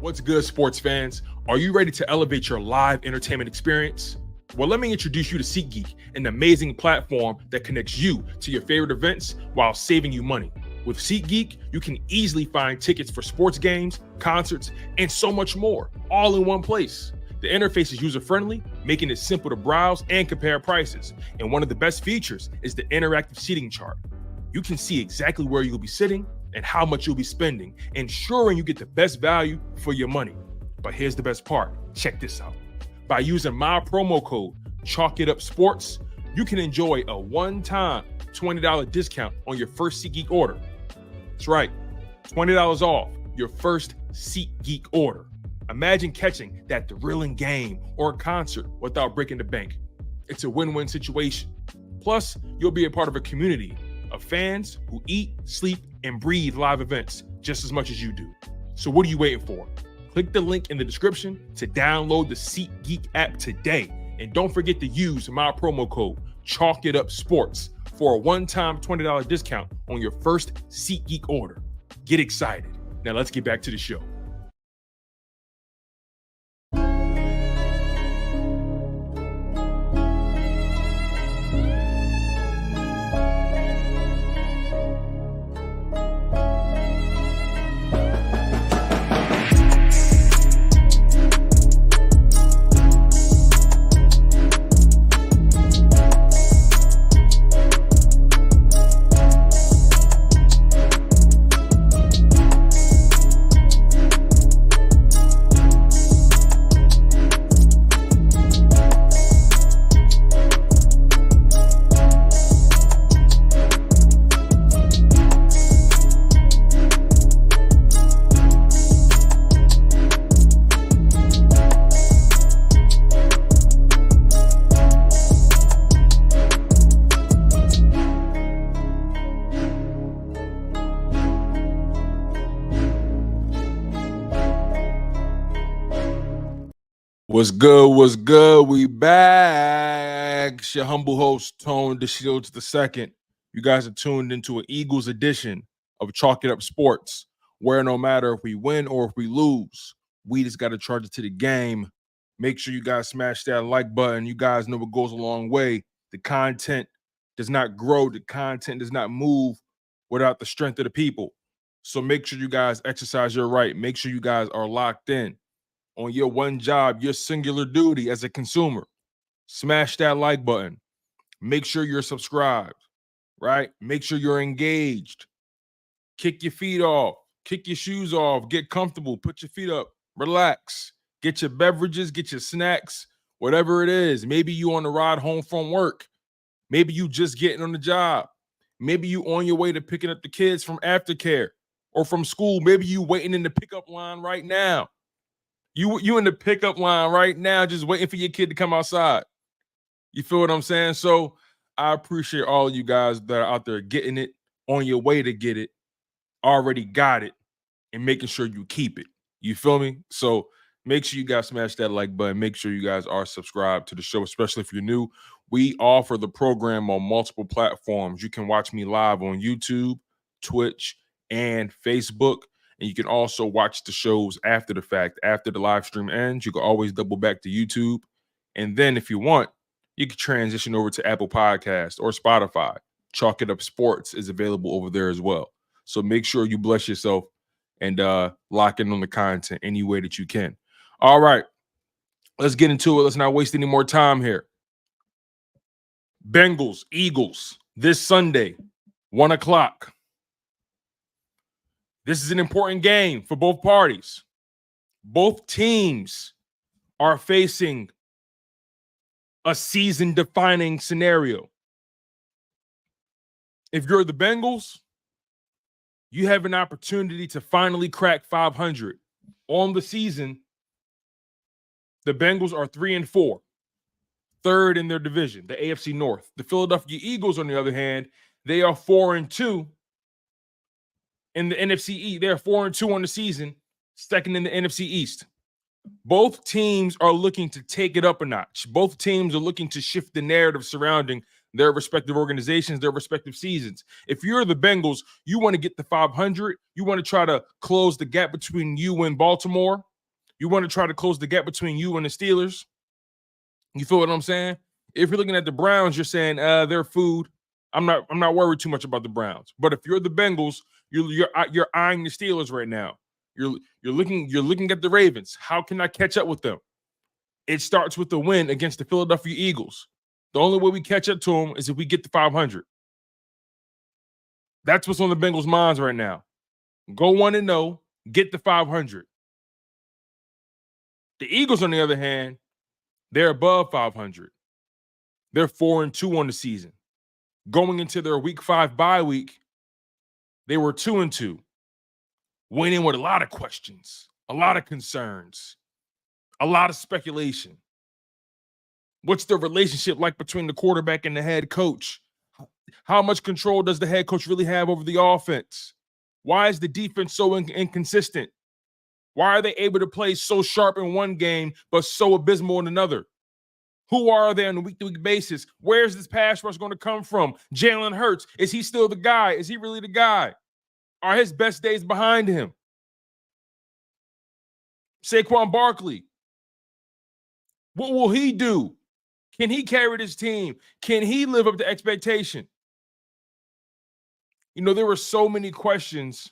What's good, sports fans? Are you ready to elevate your live entertainment experience? Well, let me introduce you to SeatGeek, an amazing platform that connects you to your favorite events while saving you money. With SeatGeek, you can easily find tickets for sports games, concerts, and so much more, all in one place. The interface is user-friendly, making it simple to browse and compare prices. And one of the best features is the interactive seating chart. You can see exactly where you'll be sitting and how much you'll be spending, ensuring you get the best value for your money. But here's the best part. Check this out. By using my promo code, ChalkItUpSports, you can enjoy a one-time $20 discount on your first SeatGeek order. That's right, $20 off your first SeatGeek order. Imagine catching that thrilling game or concert without breaking the bank. It's a win-win situation. Plus, you'll be a part of a community of fans who eat, sleep, and breathe live events just as much as you do. So what are you waiting for? Click the link in the description to download the SeatGeek app today. And don't forget to use my promo code ChalkItUpSports for a one-time $20 discount on your first SeatGeek order. Get excited. Now let's get back to the show. What's good? What's good? We back. It's your humble host, Tone DeShields II. You guys are tuned into an Eagles edition of Chalk It Up Sports, where no matter if we win or if we lose, we just got to charge it to the game. Make sure you guys smash that like button. You guys know it goes a long way. The content does not grow. The content does not move without the strength of the people. So make sure you guys exercise your right. Make sure you guys are locked in on your one job, your singular duty as a consumer. Smash that like button. Make sure you're subscribed, right? Make sure you're engaged. Kick your feet off. Kick your shoes off. Get comfortable. Put your feet up. Relax. Get your beverages. Get your snacks. Whatever it is. Maybe you on the ride home from work. Maybe you just getting on the job. Maybe you on your way to picking up the kids from aftercare or from school. Maybe you waiting in the pickup line right now. You in the pickup line right now, just waiting for your kid to come outside. You feel what I'm saying? So I appreciate all of you guys that are out there getting it, on your way to get it, already got it, and making sure you keep it. You feel me? So make sure you guys smash that like button. Make sure you guys are subscribed to the show, especially if you're new. We offer the program on multiple platforms. You can watch me live on YouTube, Twitch, and Facebook. And you can also watch the shows after the fact. After the live stream ends, you can always double back to YouTube. And then if you want, you can transition over to Apple Podcasts or Spotify. Chalk It Up Sports is available over there as well. So make sure you bless yourself and lock in on the content any way that you can. All right, let's get into it. Let's not waste any more time here. Bengals, Eagles, this Sunday, 1 o'clock. This is an important game for both parties. Both teams are facing a season-defining scenario. If you're the Bengals, you have an opportunity to finally crack 500. On the season, the Bengals are 3-4, third in their division, the AFC North. The Philadelphia Eagles, on the other hand, they are 4-2. In the NFC East, they're 4-2 on the season, second in the NFC East. Both teams are looking to take it up a notch. Both teams are looking to shift the narrative surrounding their respective organizations, their respective seasons. If you're the Bengals, you want to get to 500. You want to try to close the gap between you and Baltimore You want to try to close the gap between you and the Steelers. You feel what I'm saying? If you're looking at the Browns, you're saying they're food. I'm not worried too much about the Browns. But if you're the Bengals, you're eyeing the Steelers right now. You're looking at the Ravens. How can I catch up with them? It starts with the win against the Philadelphia Eagles. The only way we catch up to them is if we get to 500. That's what's on the Bengals' minds right now. Go 1-0, get to 500. The Eagles, on the other hand, they're above 500. They're 4-2 on the season. Going into their Week 5 bye week, they were 2-2. Went in with a lot of questions, a lot of concerns, a lot of speculation. What's the relationship like between the quarterback and the head coach? How much control does the head coach really have over the offense? Why is the defense so inconsistent? Why are they able to play so sharp in one game but so abysmal in another? Who are they on a week-to-week basis? Where's this pass rush going to come from? Jalen Hurts, is he still the guy? Is he really the guy? Are his best days behind him? Saquon Barkley, what will he do? Can he carry this team? Can he live up to expectation? You know, there were so many questions,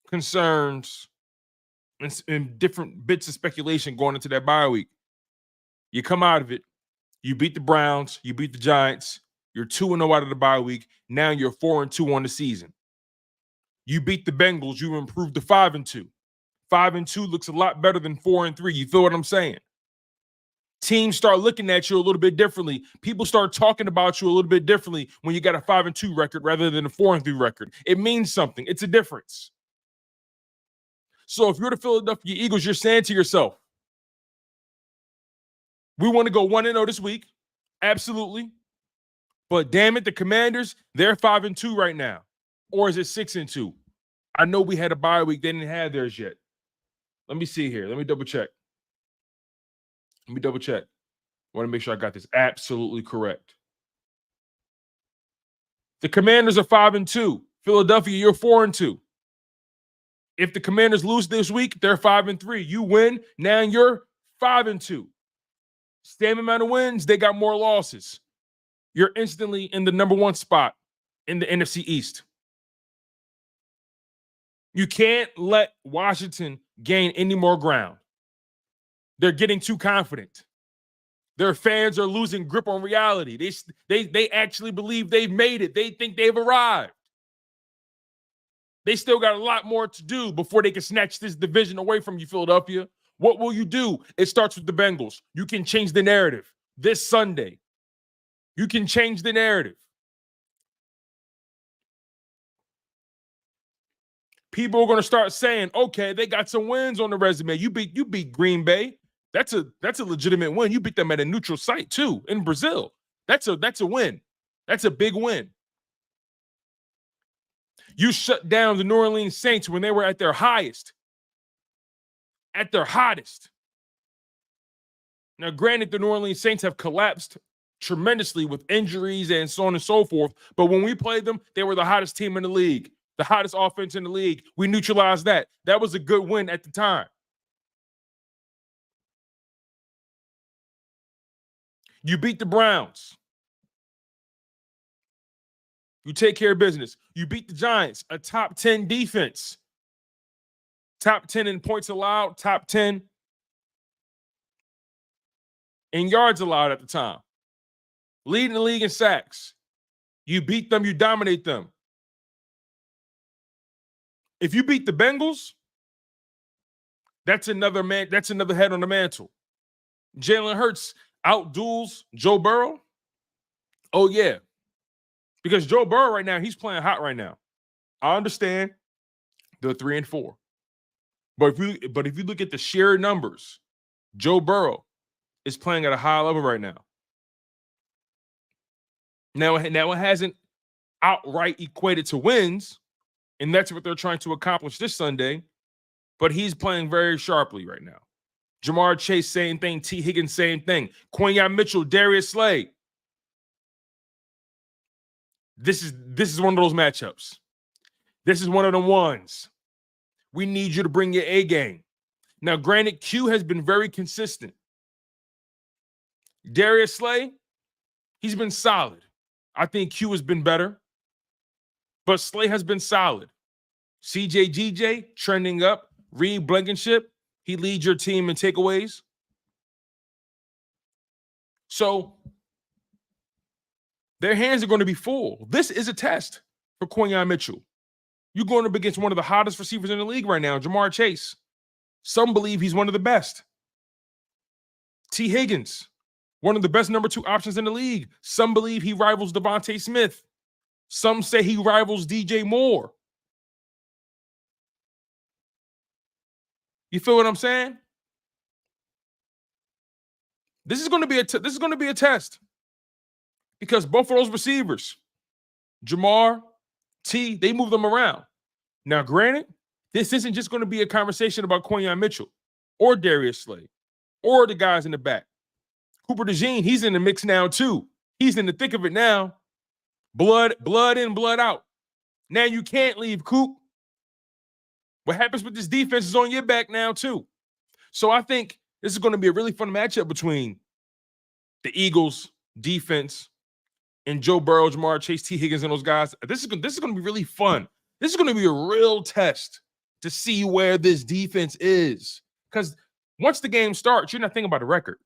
concerns, and different bits of speculation going into that bye week. You come out of it, you beat the Browns, you beat the Giants, you're 2-0 out of the bye week. Now you're 4-2 on the season. You beat the Bengals, you improved to 5-2. 5-2 looks a lot better than 4-3. You feel what I'm saying? Teams start looking at you a little bit differently. People start talking about you a little bit differently when you got a 5-2 record rather than a 4-3 record. It means something. It's a difference. So if you're the Philadelphia Eagles, you're saying to yourself, we want to go 1-0 this week. Absolutely. But damn it, the Commanders, they're 5-2 right now. Or is it 6-2? I know we had a bye week. They didn't have theirs yet. Let me see here. Let me double check. I want to make sure I got this absolutely correct. The Commanders are 5-2. Philadelphia, you're 4-2. If the Commanders lose this week, they're 5-3. You win, now you're 5-2. Same amount of wins, they got more losses. You're instantly in the number 1 spot in the NFC East. You can't let Washington gain any more ground. They're getting too confident. Their fans are losing grip on reality. They actually believe they've made it. They think they've arrived. They still got a lot more to do before they can snatch this division away from you, Philadelphia. What will you do? It starts with the Bengals. You can change the narrative this Sunday. You can change the narrative. People are going to start saying, okay, they got some wins on the resume. You beat Green Bay. That's a legitimate win. You beat them at a neutral site too in Brazil. That's a win. That's a big win. You shut down the New Orleans Saints when they were at their highest. At their hottest. Now, granted, the New Orleans Saints have collapsed tremendously with injuries and so on and so forth. But when we played them, they were the hottest team in the league, the hottest offense in the league. We neutralized that. That was a good win at the time. You beat the Browns. You take care of business. You beat the Giants, a top 10 defense. Top 10 in points allowed, top 10 in yards allowed at the time. Leading the league in sacks. You beat them, you dominate them. If you beat the Bengals, that's another head on the mantle. Jalen Hurts outduels Joe Burrow. Oh, yeah. Because Joe Burrow right now, he's playing hot right now. I understand they're 3-4. But if you look at the sheer numbers, Joe Burrow is playing at a high level right now. Now it hasn't outright equated to wins, and that's what they're trying to accomplish this Sunday. But he's playing very sharply right now. Jamarr Chase, same thing. T. Higgins, same thing. Quinyon Mitchell, Darius Slay. This is one of those matchups. This is one of the ones. We need you to bring your A game. Now, granted, Q has been very consistent. Darius Slay, he's been solid. I think Q has been better, but Slay has been solid. CJ GJ trending up. Reed Blankenship, he leads your team in takeaways. So their hands are going to be full. This is a test for Quinyon Mitchell. You're going up against one of the hottest receivers in the league right now, Jamarr Chase. Some believe he's one of the best. T. Higgins, one of the best number 2 options in the league. Some believe he rivals Devontae Smith. Some say he rivals DJ Moore. You feel what I'm saying? This is going to be a test because both of those receivers, Jamar, T, they move them around. Now, granted, this isn't just going to be a conversation about Quinyon Mitchell or Darius Slay or the guys in the back. Cooper DeJean, he's in the mix now too. He's in the thick of it now. Blood in, blood out. Now you can't leave Coop. What happens with this defense is on your back now too. So I think this is going to be a really fun matchup between the Eagles defense and Joe Burrow, Jamarr Chase, T. Higgins, and those guys. This is going to be really fun. This is going to be a real test to see where this defense is. Because once the game starts, you're not thinking about the record.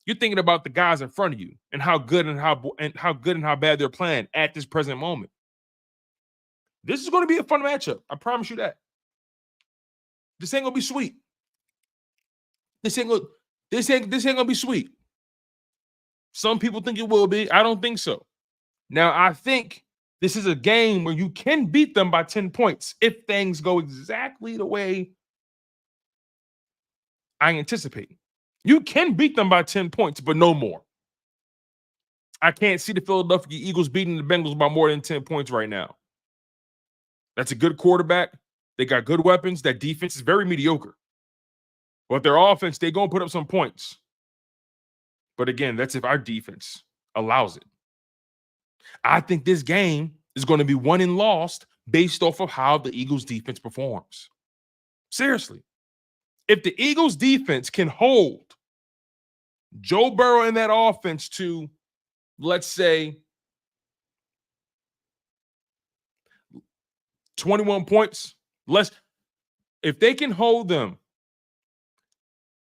You're thinking about the guys in front of you and how good and how bad they're playing at this present moment. This is going to be a fun matchup. I promise you that. This ain't gonna be sweet. This ain't gonna be sweet. Some people think it will be. I don't think so. Now, I think this is a game where you can beat them by 10 points if things go exactly the way I anticipate. You can beat them by 10 points, but no more. I can't see the Philadelphia Eagles beating the Bengals by more than 10 points right now. That's a good quarterback. They got good weapons. That defense is very mediocre. But their offense, they're going to put up some points. But again, that's if our defense allows it. I think this game is going to be won and lost based off of how the Eagles defense performs. Seriously. If the Eagles defense can hold Joe Burrow in that offense to, let's say, 21 points, if they can hold them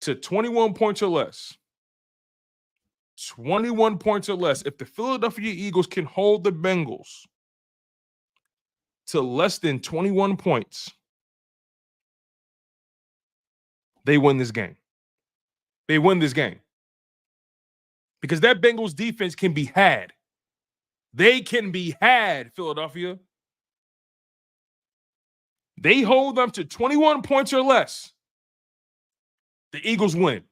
to 21 points or less, 21 points or less, if the Philadelphia Eagles can hold the Bengals to less than 21 points, they win this game. They win this game. Because that Bengals defense can be had. They can be had, Philadelphia. They hold them to 21 points or less. The Eagles win.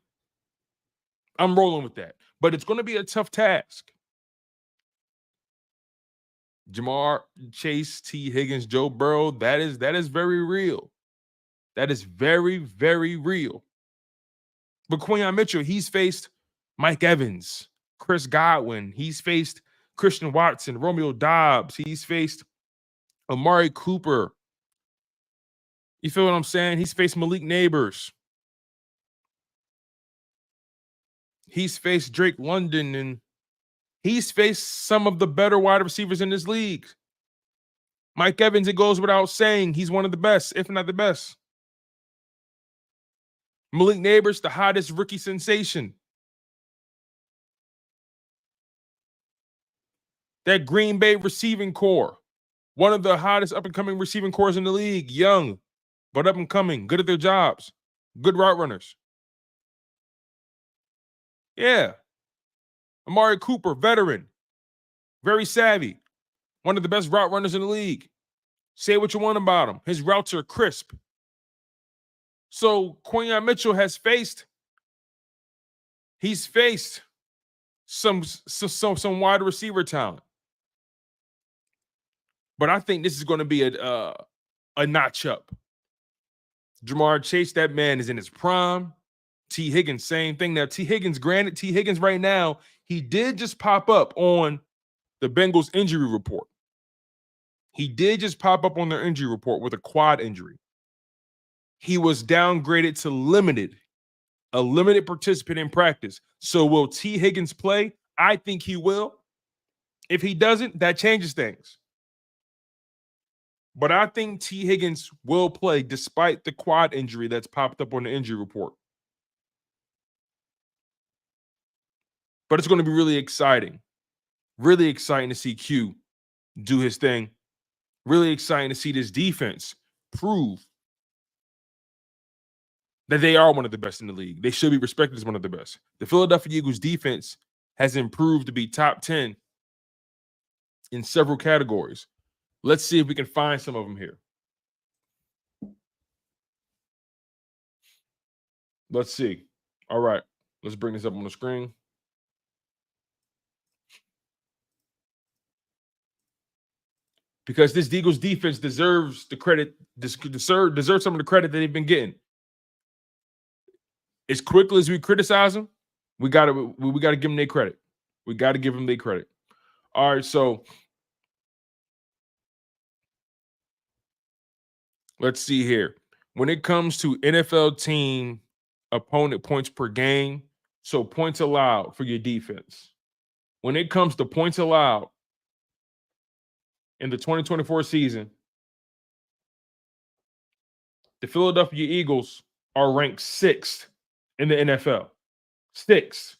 I'm rolling with that. But it's going to be a tough task. Jamarr Chase, T. Higgins, Joe Burrow, that is very real. That is very, very real. But Quinyon Mitchell, he's faced Mike Evans, Chris Godwin. He's faced Christian Watson, Romeo Doubs. He's faced Amari Cooper. You feel what I'm saying? He's faced Malik Neighbors. He's faced Drake London, and he's faced some of the better wide receivers in this league. Mike Evans, it goes without saying, he's one of the best, if not the best. Malik Neighbors, the hottest rookie sensation. That Green Bay receiving core, one of the hottest up-and-coming receiving cores in the league, young, but up-and-coming, good at their jobs, good route runners. Yeah. Amari Cooper, veteran, very savvy, one of the best route runners in the league. Say what you want about him. His routes are crisp. So Quinyon Mitchell he's faced some wide receiver talent. But I think this is going to be a notch up. Jamarr Chase, that man is in his prime. T. Higgins, same thing. Now, T. Higgins right now, he did just pop up on the Bengals injury report. He did just pop up on their injury report with a quad injury. he was downgraded to a limited participant in practice. So will T. Higgins play? I think he will. If he doesn't, that changes things. But I think T. Higgins will play despite the quad injury that's popped up on the injury report. But it's going to be really exciting. Really exciting to see Q do his thing. Really exciting to see this defense prove that they are one of the best in the league. They should be respected as one of the best. The Philadelphia Eagles defense has improved to be top 10 in several categories. Let's see if we can find some of them here. Let's see. All right. Let's bring this up on the screen. Because this Eagles defense deserves the credit, deserves some of the credit that they've been getting. As quickly as we criticize them, we gotta give them their credit. We gotta give them their credit. All right, so let's see here. When it comes to NFL team opponent points per game, so points allowed for your defense. When it comes to points allowed in the 2024 season, the Philadelphia Eagles are ranked 6th in the NFL. 6th.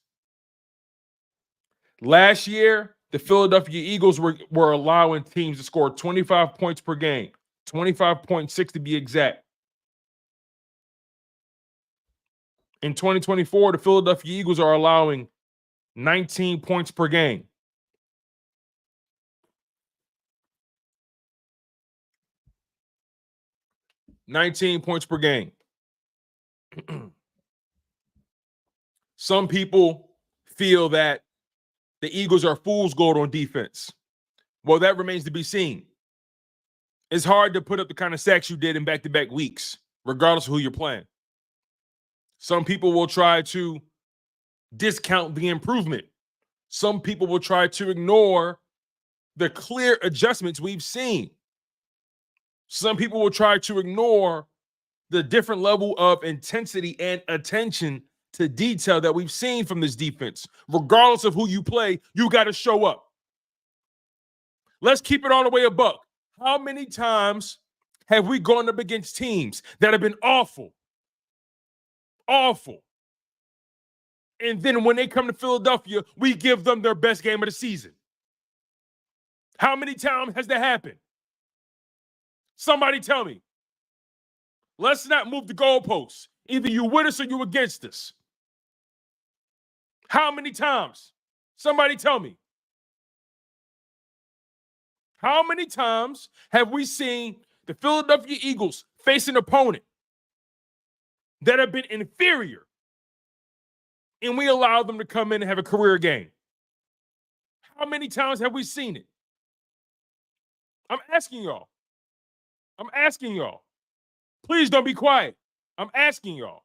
Last year, the Philadelphia Eagles were allowing teams to score 25 points per game, 25.6 to be exact. In 2024, the Philadelphia Eagles are allowing 19 points per game. $19 points per game. Some people feel that the Eagles are fool's gold on defense. Well, that remains to be seen. It's hard to put up the kind of sacks you did in back-to-back weeks, regardless of who you're playing. Some people will try to discount the improvement. Some people will try to ignore the clear adjustments we've seen. Some people will try to ignore the different level of intensity and attention to detail that we've seen from this defense. Regardless of who you play, you got to show up. Let's keep it all the way a buck. How many times have we gone up against teams that have been awful? Awful. And then when they come to Philadelphia, we give them their best game of the season. How many times has that happened? Somebody tell me. Let's not move the goalposts. Either you with us or you against us. How many times? Somebody tell me. How many times have we seen the Philadelphia Eagles face an opponent that have been inferior and we allow them to come in and have a career game? How many times have we seen it? I'm asking y'all. I'm asking y'all. Please don't be quiet. I'm asking y'all.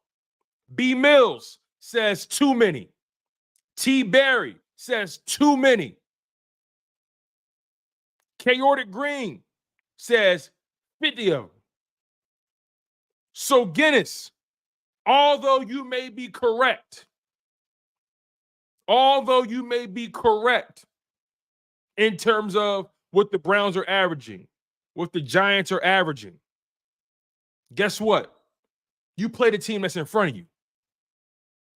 B. Mills says too many. T. Barry says too many. Chaotic Green says 50 of them. So Guinness, although you may be correct in terms of what the Browns are averaging, what the Giants are averaging, guess what? You play the team that's in front of you.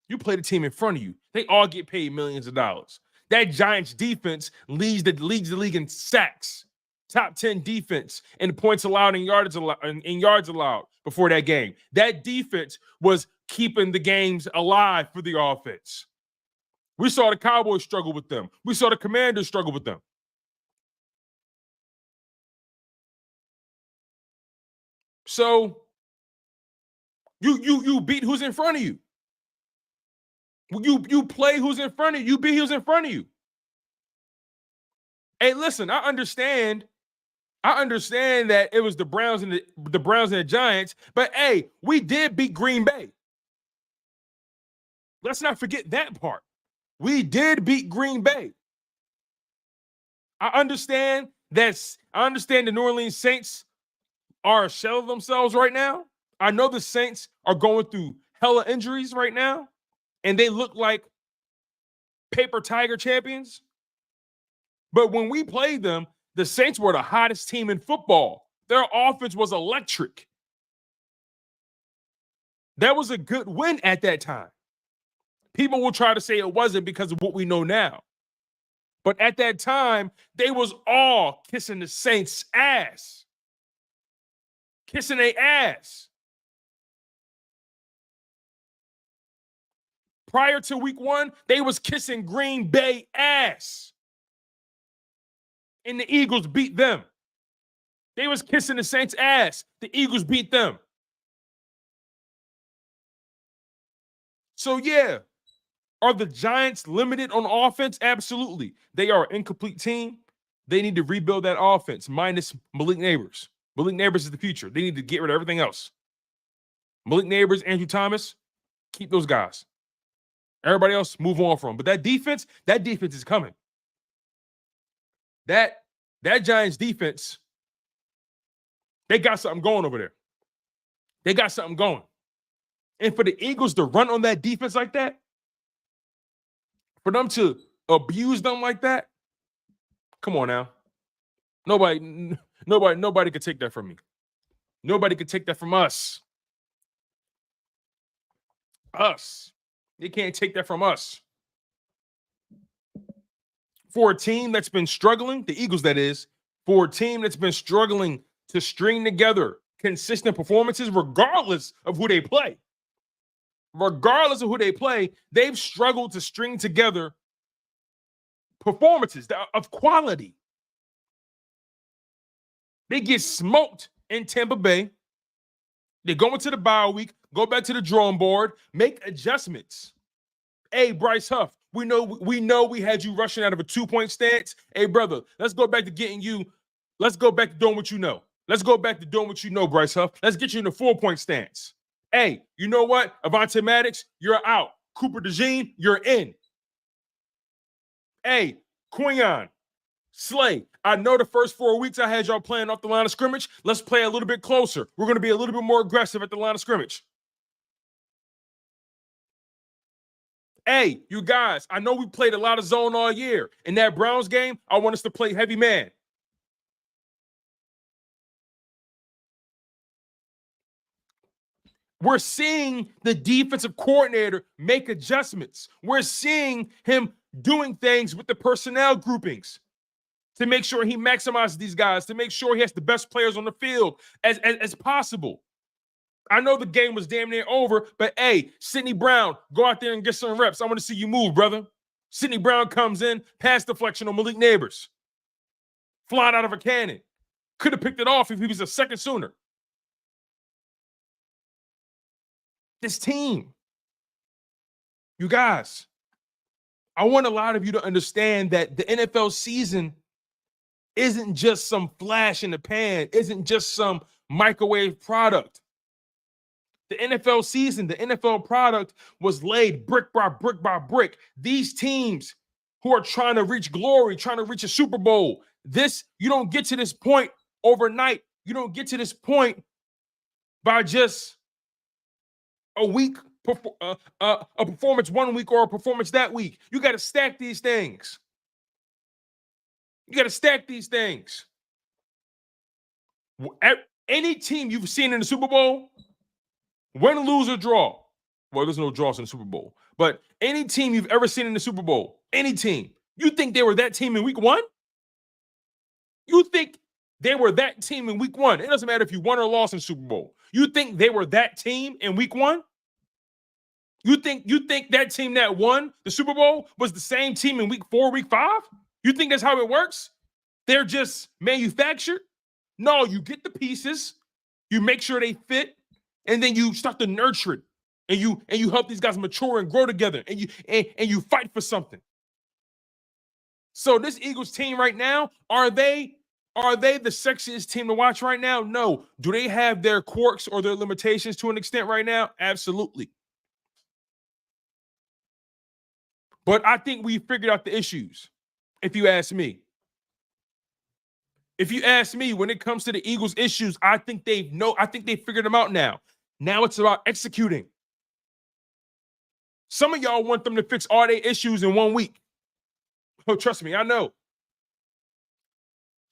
You play the team in front of you. They all get paid millions of dollars. That Giants defense leads the league in sacks. Top 10 defense in points allowed and yards allowed before that game. That defense was keeping the games alive for the offense. We saw the Cowboys struggle with them. We saw the Commanders struggle with them. So you beat who's in front of you. You play who's in front of you. You beat who's in front of you. Hey, listen, I understand that it was the Browns and the Giants, but hey, we did beat Green Bay. Let's not forget that part. We did beat Green Bay. I understand the New Orleans Saints are a shell of themselves right now. I know the Saints are going through hella injuries right now, and they look like paper tiger champions. But when we played them, the Saints were the hottest team in football. Their offense was electric. That was a good win at that time. People will try to say it wasn't because of what we know now. But at that time, they was all kissing the Saints' ass. Kissing their ass. Prior to week 1, they was kissing Green Bay ass. And the Eagles beat them. They was kissing the Saints' ass. The Eagles beat them. So, yeah. Are the Giants limited on offense? Absolutely. They are an incomplete team. They need to rebuild that offense, minus Malik Neighbors. Malik Neighbors is the future. They need to get rid of everything else. Malik Neighbors, Andrew Thomas, keep those guys. Everybody else, move on from them. But that defense is coming. That Giants defense, they got something going over there. They got something going. And for the Eagles to run on that defense like that, for them to abuse them like that, come on now. Nobody could take that from me. Nobody could take that from us. Us. They can't take that from us. For a team that's been struggling, the Eagles that is, for a team that's been struggling to string together consistent performances regardless of who they play. Regardless of who they play, they've struggled to string together performances of quality. They get smoked in Tampa Bay. They go into the bye week, go back to the drawing board, make adjustments. Hey, Bryce Huff, we know we had you rushing out of a 2-point stance. Hey, brother, let's go back to getting you. Let's go back to doing what you know. Let's go back to doing what you know, Bryce Huff. Let's get you in a 4-point stance. Hey, you know what? Avonte Maddox, you're out. Cooper DeJean, you're in. Hey, Quinyon, Slay, I know the first 4 weeks I had y'all playing off the line of scrimmage. Let's play a little bit closer. We're going to be a little bit more aggressive at the line of scrimmage. Hey, you guys, I know we played a lot of zone all year. In that Browns game, I want us to play heavy man. We're seeing the defensive coordinator make adjustments. We're seeing him doing things with the personnel groupings to make sure he maximizes these guys, to make sure he has the best players on the field as possible. I know the game was damn near over, but hey, Sidney Brown, go out there and get some reps. I want to see you move, brother. Sidney Brown comes in, pass deflection on Malik Neighbors. Flying out of a cannon. Could have picked it off if he was a second sooner. This team, you guys, I want a lot of you to understand that the NFL season isn't just some flash in the pan, isn't just some microwave product. The NFL season, the NFL product was laid brick by brick by brick. These teams who are trying to reach glory, trying to reach a Super Bowl, you don't get to this point overnight. You don't get to this point by just a week, a performance 1 week or a performance that week. You got to stack these things. You got to stack these things. Any team you've seen in the Super Bowl, win, lose, or draw. Well, there's no draws in the Super Bowl. But any team you've ever seen in the Super Bowl, any team, you think they were that team in week 1? You think they were that team in week 1? It doesn't matter if you won or lost in the Super Bowl. You think they were that team in week 1? You think that team that won the Super Bowl was the same team in week 4, week 5? You think that's how it works? They're just manufactured? No, you get the pieces, you make sure they fit, and then you start to nurture it, and you help these guys mature and grow together, and you fight for something. So this Eagles team right now, are they the sexiest team to watch right now? No. Do they have their quirks or their limitations to an extent right now? Absolutely. But I think we figured out the issues, if you ask me. If you ask me, when it comes to the Eagles' issues, I think they figured them out now. Now it's about executing. Some of y'all want them to fix all their issues in 1 week. Oh, trust me, I know.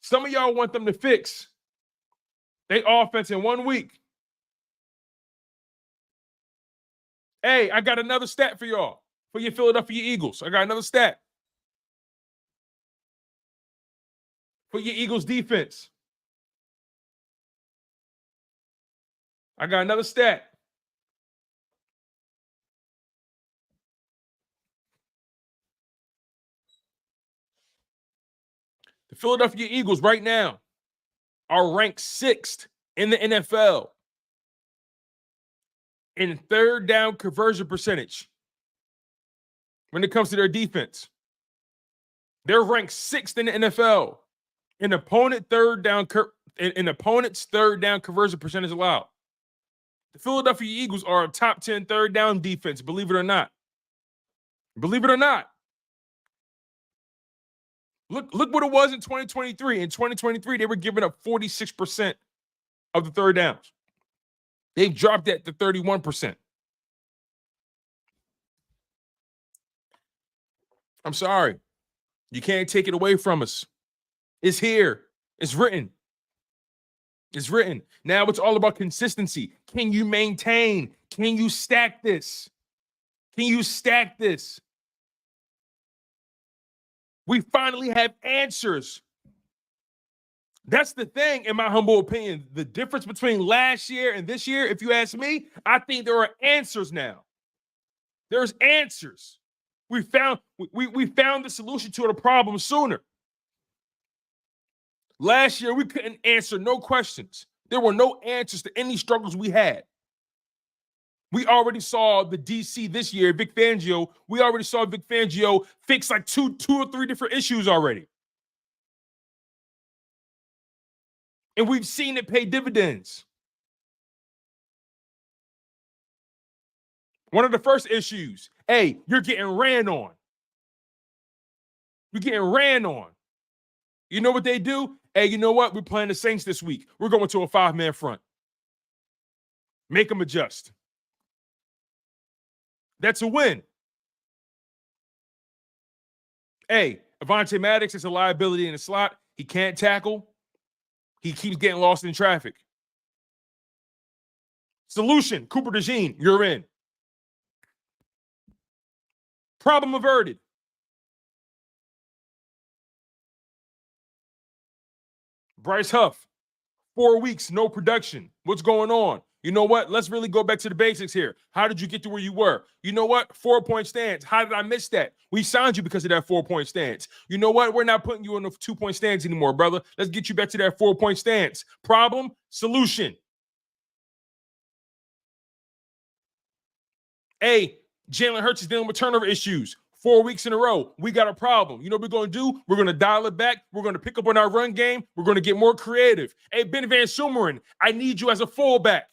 Some of y'all want them to fix their offense in 1 week. Hey, I got another stat for y'all, for your Philadelphia Eagles. I got another stat for your Eagles defense. I got another stat. The Philadelphia Eagles right now are ranked 6th in the NFL in third down conversion percentage when it comes to their defense. They're ranked 6th in the NFL in opponent's third down conversion percentage allowed. The Philadelphia Eagles are a top 10 third down defense, believe it or not. Believe it or not. Look what it was in 2023. In 2023, they were giving up 46% of the third downs. They've dropped that to 31%. I'm sorry. You can't take it away from us. It's here. It's written. It's written. Now it's all about consistency. Can you maintain? Can you stack this? Can you stack this? We finally have answers. That's the thing, in my humble opinion. The difference between last year and this year, if you ask me, I think there are answers now. There's answers. We found the solution to the problem sooner. Last year, we couldn't answer no questions. There were no answers to any struggles we had. We already saw the DC this year, Vic Fangio. We already saw Vic Fangio fix like two or three different issues already. And we've seen it pay dividends. One of the first issues, hey, you're getting ran on. You're getting ran on. You know what they do? Hey, you know what? We're playing the Saints this week. We're going to a 5-man front. Make them adjust. That's a win. Hey, Avonte Maddox is a liability in the slot. He can't tackle. He keeps getting lost in traffic. Solution, Cooper DeJean, you're in. Problem averted. Bryce Huff, 4 weeks, no production. What's going on? You know what? Let's really go back to the basics here. How did you get to where you were? You know what? 4-point stance. How did I miss that? We signed you because of that 4-point stance. You know what? We're not putting you in a 2-point stance anymore, brother. Let's get you back to that 4-point stance. Problem, solution. Hey, Jalen Hurts is dealing with turnover issues. 4 weeks in a row, we got a problem. You know what we're going to do? We're going to dial it back. We're going to pick up on our run game. We're going to get more creative. Hey, Ben Van Sumeren, I need you as a fullback.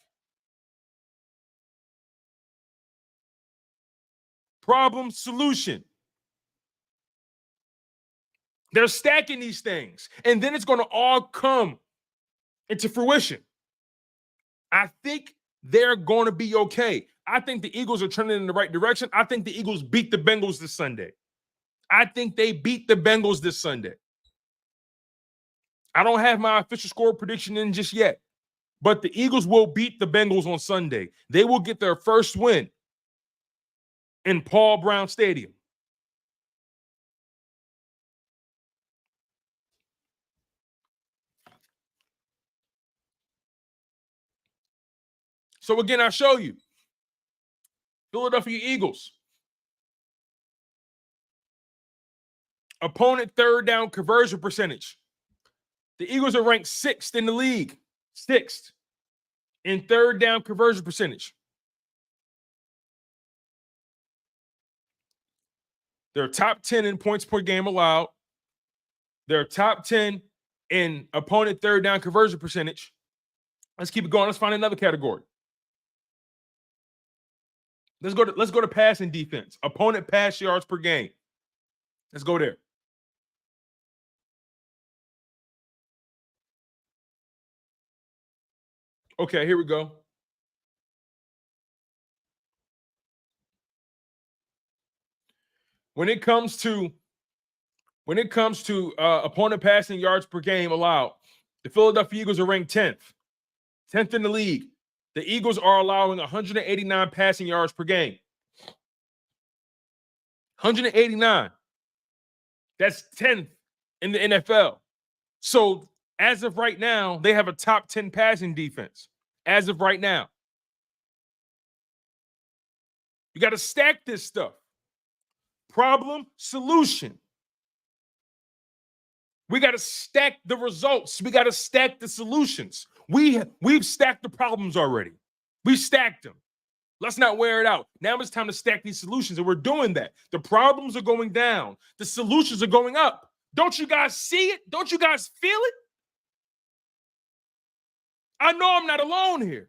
Problem, solution. They're stacking these things, and then it's going to all come into fruition. I think they're going to be okay. I think the Eagles are trending in the right direction. I think the Eagles beat the Bengals this Sunday. I think they beat the Bengals this Sunday. I don't have my official score prediction in just yet, but the Eagles will beat the Bengals on Sunday. They will get their first win in Paul Brown Stadium. So again, I show you Philadelphia Eagles. Opponent third down conversion percentage. The Eagles are ranked 6th in the league. 6th in third down conversion percentage. They're top 10 in points per game allowed. They're top 10 in opponent third down conversion percentage. Let's keep it going. Let's find another category. Let's go to passing defense. Opponent pass yards per game. Let's go there. Okay, here we go. when it comes to opponent passing yards per game allowed, the Philadelphia Eagles are ranked 10th in the league. The Eagles are allowing 189 passing yards per game. 189. That's 10th in the NFL. So as of right now, they have a top 10 passing defense. As of right now. You got to stack this stuff. Problem, solution. We got to stack the results. We got to stack the solutions. We've stacked the problems already. We stacked them. Let's not wear it out. Now it's time to stack these solutions, and we're doing that. The problems are going down. The solutions are going up. Don't you guys see it? Don't you guys feel it? I know I'm not alone here.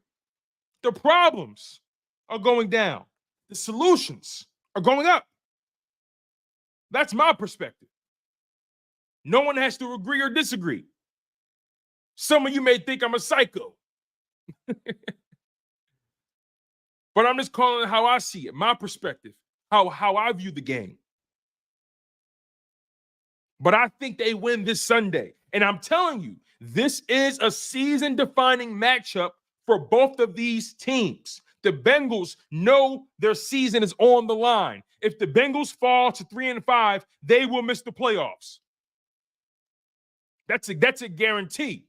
The problems are going down. The solutions are going up. That's my perspective. No one has to agree or disagree. Some of you may think I'm a psycho. But I'm just calling it how I see it, my perspective, how I view the game. But I think they win this Sunday. And I'm telling you, this is a season-defining matchup for both of these teams. The Bengals know their season is on the line. If the Bengals fall to 3-5, they will miss the playoffs. That's a guarantee.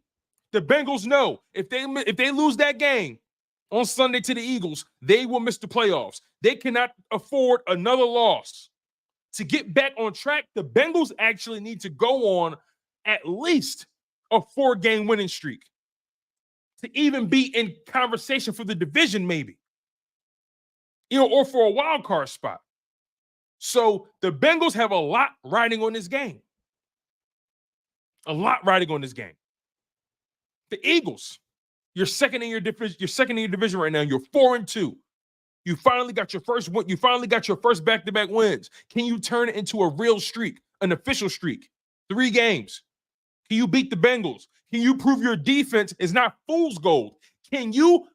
The Bengals know if they lose that game on Sunday to the Eagles, they will miss the playoffs. They cannot afford another loss. To get back on track, the Bengals actually need to go on at least a 4-game winning streak to even be in conversation for the division, maybe. Or for a wild card spot. So the Bengals have a lot riding on this game. A lot riding on this game. The Eagles, you're second in your division right now. You're 4-2. You finally got your first win. You finally got your first back-to-back wins. Can you turn it into a real streak, an official streak? 3 games. Can you beat the Bengals? Can you prove your defense is not fool's gold? Can you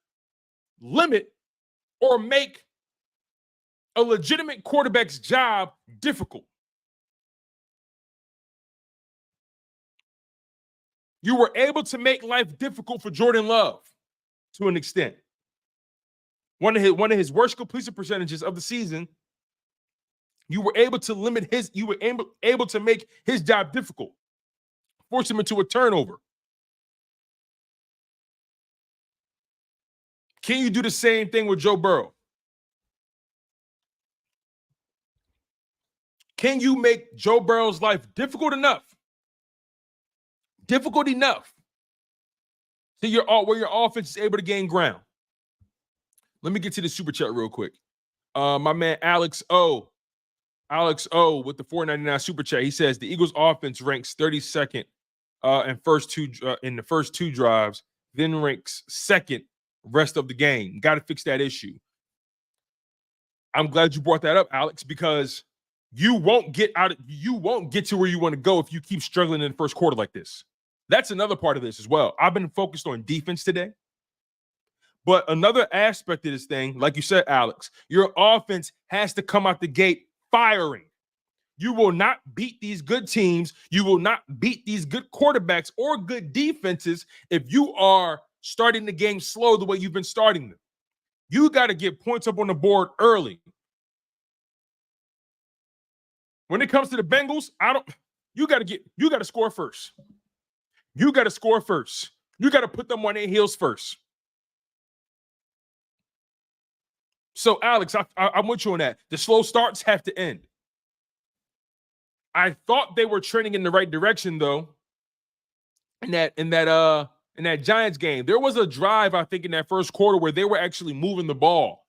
limit or make a legitimate quarterback's job difficult? You were able to make life difficult for Jordan Love to an extent. One of his worst completion percentages of the season. You were able to limit you were able to make his job difficult. Force him into a turnover. Can you do the same thing with Joe Burrow? Can you make Joe Burrow's life difficult enough to where your offense is able to gain ground? Let me get to the super chat real quick. My man Alex O with the $4.99 super chat. He says the Eagles offense ranks 32nd in the first 2 drives, then ranks second rest of the game. Got to fix that issue. I'm glad you brought that up, Alex, because you won't get to where you want to go if you keep struggling in the first quarter like this. That's another part of this as well. I've been focused on defense today. But another aspect of this thing, like you said, Alex, your offense has to come out the gate firing. You will not beat these good teams. You will not beat these good quarterbacks or good defenses if you are starting the game slow the way you've been starting them. You got to get points up on the board early. When it comes to the Bengals, you got to score first. You got to score first. You got to put them on their heels first. So, Alex, I'm with you on that. The slow starts have to end. I thought they were trending in the right direction, though. In that Giants game, there was a drive, I think, in that first quarter where they were actually moving the ball,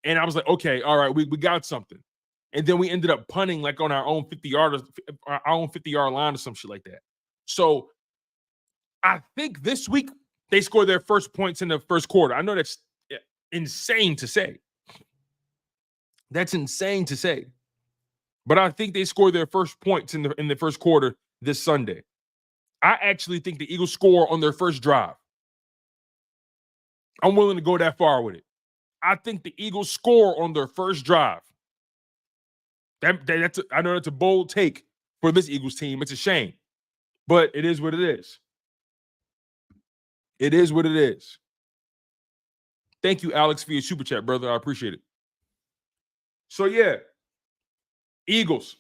and I was like, okay, all right, we got something. And then we ended up punting like on our own 50-yard line or some shit like that. So I think this week they scored their first points in the first quarter. I know that's insane to say. That's insane to say. But I think they scored their first points in the first quarter this Sunday. I actually think the Eagles score on their first drive. I'm willing to go that far with it. I think the Eagles score on their first drive. I know that's a bold take for this Eagles team. It's a shame, but it is what it is. It is what it is. Thank you, Alex, for your super chat, brother. I appreciate it. So, yeah, Eagles.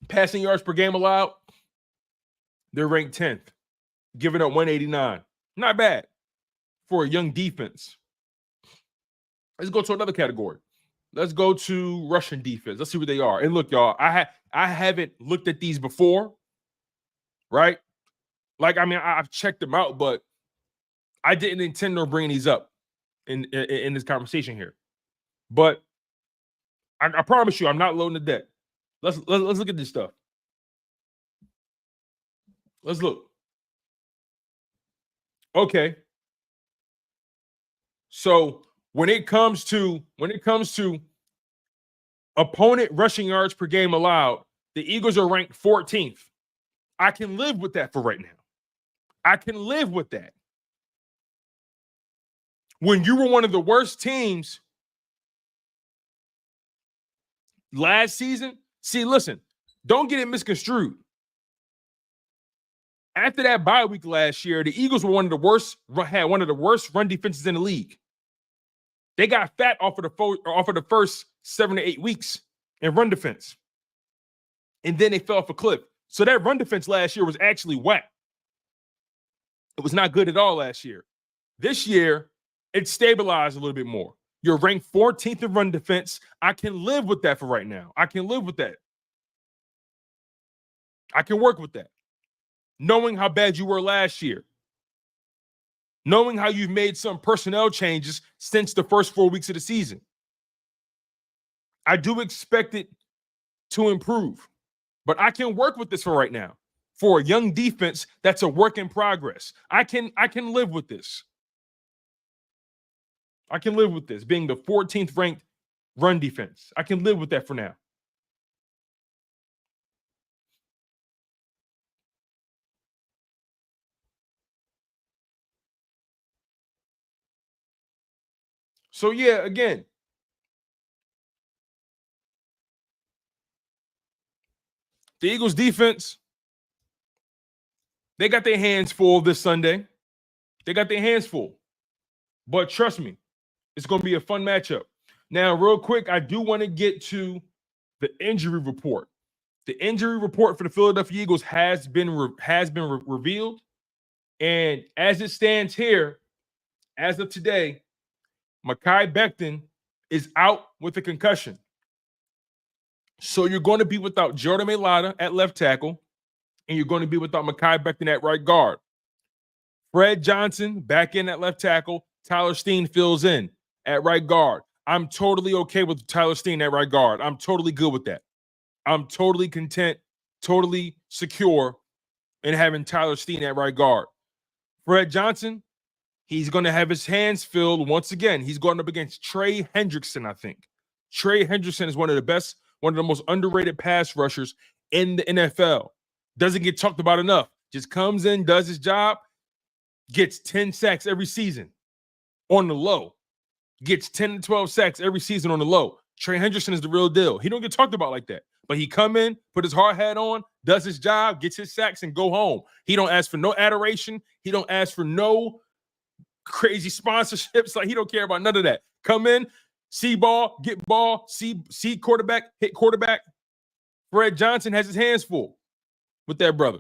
Passing yards per game allowed, they're ranked 10th, giving up 189. Not bad for a young defense. Let's go to another category. Let's go to rushing defense. Let's see what they are. And look, y'all, I haven't looked at these before, right? Like, I mean, I've checked them out, but I didn't intend on bringing these up in this conversation here. But I promise you, I'm not loading the deck. Let's look at this stuff. Let's look. Okay. So when it comes to opponent rushing yards per game allowed, the Eagles are ranked 14th. I can live with that for right now. I can live with that. When you were one of the worst teams last season, see, listen, don't get it misconstrued. After that bye week last year, the Eagles were had one of the worst run defenses in the league. They got fat off of the first 7 to 8 weeks in run defense. And then they fell off a cliff. So that run defense last year was actually whack. It was not good at all last year. This year, it stabilized a little bit more. You're ranked 14th in run defense. I can live with that for right now. I can live with that. I can work with that. Knowing how bad you were last year. Knowing how you've made some personnel changes since the first 4 weeks of the season. I do expect it to improve. But I can work with this for right now. For a young defense, that's a work in progress. I can live with this. I can live with this being the 14th ranked run defense. I can live with that for now. So, yeah, again, the Eagles defense, they got their hands full this Sunday. They got their hands full. But trust me, it's going to be a fun matchup. Now, real quick, I do want to get to the injury report. The injury report for the Philadelphia Eagles has been revealed. And as it stands here, as of today, Mekhi Becton is out with a concussion. So you're going to be without Jordan Mailata at left tackle, and you're going to be without Mekhi Becton at right guard. Fred Johnson back in at left tackle. Tyler Steen fills in at right guard. I'm totally okay with Tyler Steen at right guard. I'm totally good with that. I'm totally content, totally secure in having Tyler Steen at right guard. Fred Johnson, he's going to have his hands filled once again. He's going up against Trey Hendrickson, I think. Trey Hendrickson is one of the most underrated pass rushers in the NFL. Doesn't get talked about enough. Just comes in, does his job, gets 10 sacks every season on the low. Gets 10 to 12 sacks every season on the low. Trey Hendrickson is the real deal. He don't get talked about like that. But he come in, put his hard hat on, does his job, gets his sacks, and go home. He don't ask for no adoration. He don't ask for no crazy sponsorships. Like, he don't care about none of that. Come in, see ball, get ball, see quarterback, hit quarterback. Fred Johnson has his hands full with that brother.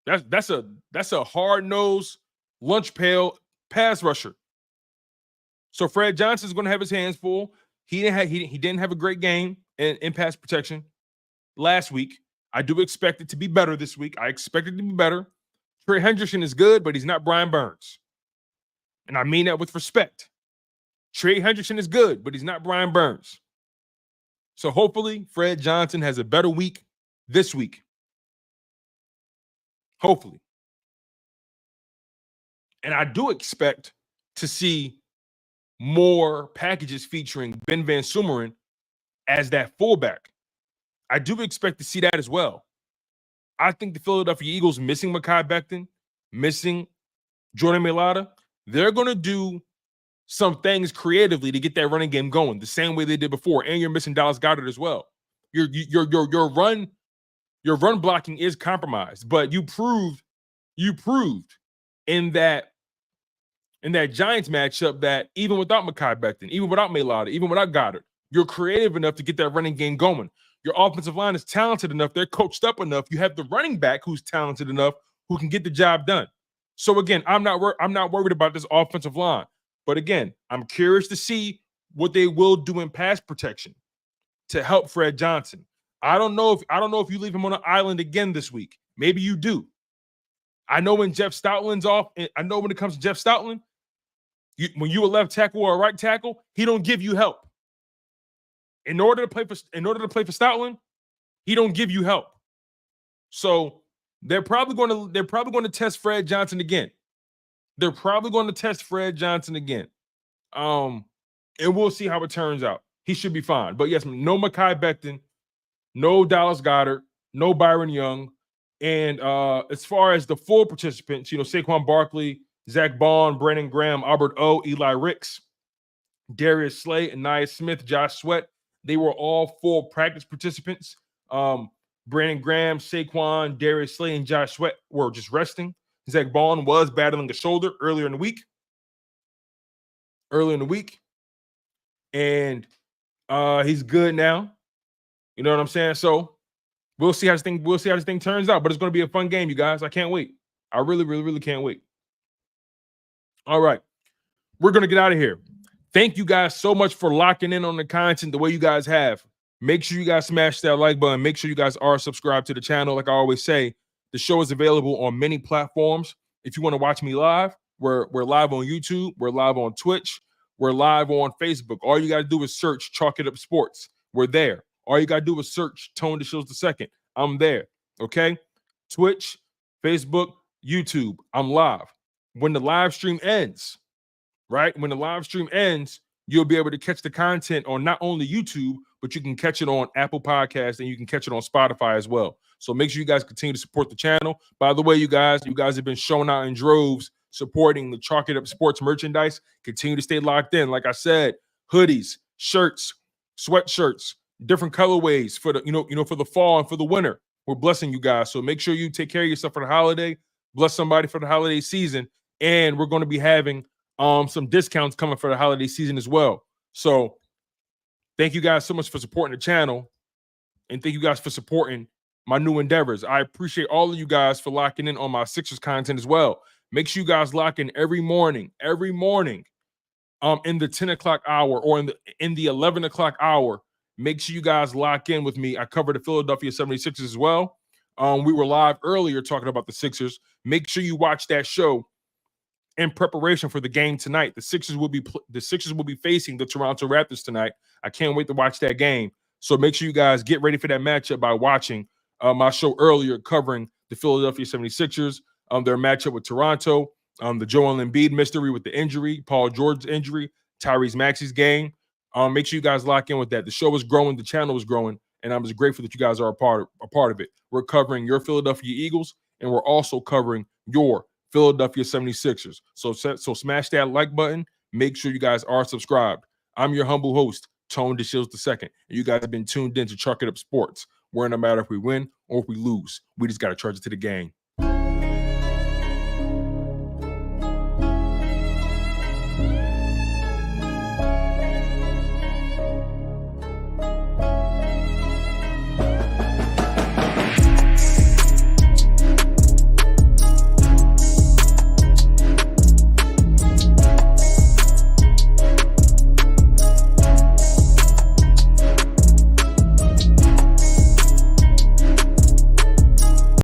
That's a hard-nosed, lunch pail pass rusher. So Fred Johnson's going to have his hands full. He didn't have a great game in pass protection last week. I do expect it to be better this week. I expect it to be better. Trey Hendrickson is good, but he's not Brian Burns. And I mean that with respect. Trey Hendrickson is good, but he's not Brian Burns. So hopefully Fred Johnson has a better week this week. Hopefully. And I do expect to see more packages featuring Ben Van Sumeren as that fullback. I do expect to see that as well. I think the Philadelphia Eagles missing Mekhi Becton, missing Jordan Mailata, they're going to do some things creatively to get that running game going the same way they did before. And you're missing Dallas Goedert as well. Your run blocking is compromised, but you proved in that Giants matchup that even without Mekhi Becton, even without Mailata, even without Goddard, you're creative enough to get that running game going. Your offensive line is talented enough. They're coached up enough. You have the running back who's talented enough who can get the job done. So again, I'm not worried about this offensive line. But again, I'm curious to see what they will do in pass protection to help Fred Johnson. I don't know if you leave him on an island again this week. Maybe you do. I know when Jeff Stoutland's off, I know when it comes to Jeff Stoutland, when you a left tackle or a right tackle, he don't give you help. In order to play for Stoutland, he don't give you help. So they're probably going to test Fred Johnson again. And we'll see how it turns out. He should be fine. But yes, no Mekhi Becton, no Dallas Goedert, no Byron Young. And as far as the full participants, Saquon Barkley, Zach Bond, Brandon Graham, Albert O, Eli Ricks, Darius Slay, Anaya Smith, Josh Sweat, they were all full practice participants. Brandon Graham, Saquon, Darius Slay, and Josh Sweat were just resting. Zach Bond was battling a shoulder earlier in the week. And he's good now. You know what I'm saying? So we'll see how this thing turns out. But it's going to be a fun game, you guys. I can't wait. I really, really, really can't wait. All right. We're going to get out of here. Thank you guys so much for locking in on the content the way you guys have. Make sure you guys smash that like button. Make sure you guys are subscribed to the channel. Like I always say, the show is available on many platforms. If you want to watch me live, we're live on YouTube. We're live on Twitch. We're live on Facebook. All you got to do is search Chalk It Up Sports. We're there. All you got to do is search Tone DeShields II. I'm there. Okay? Twitch, Facebook, YouTube. I'm live. When the live stream ends, right? When the live stream ends, you'll be able to catch the content on not only YouTube, but you can catch it on Apple Podcasts and you can catch it on Spotify as well. So make sure you guys continue to support the channel. By the way, you guys have been showing out in droves supporting the Chalk It Up Sports merchandise. Continue to stay locked in. Like I said, hoodies, shirts, sweatshirts, different colorways for the for the fall and for the winter. We're blessing you guys. So make sure you take care of yourself for the holiday. Bless somebody for the holiday season. And we're going to be having some discounts coming for the holiday season as well. So thank you guys so much for supporting the channel. And thank you guys for supporting my new endeavors. I appreciate all of you guys for locking in on my Sixers content as well. Make sure you guys lock in every morning, in the 10 o'clock hour or in the 11 o'clock hour. Make sure you guys lock in with me. I cover the Philadelphia 76ers as well. We were live earlier talking about the Sixers. Make sure you watch that show in preparation for the game tonight. The Sixers will be facing the Toronto Raptors tonight. I can't wait to watch that game. So make sure you guys get ready for that matchup by watching my show earlier covering the Philadelphia 76ers, their matchup with Toronto, the Joel Embiid mystery with the injury, Paul George's injury, Tyrese Maxey's game. Make sure you guys lock in with that. The show is growing, the channel is growing, and I'm just grateful that you guys are a part of it. We're covering your Philadelphia Eagles, and we're also covering your Philadelphia 76ers. So smash that like button. Make sure you guys are subscribed. I'm your humble host, Tone DeShields II, and you guys have been tuned in to Chalk It Up Sports, where no matter if we win or if we lose, we just got to charge it to the game.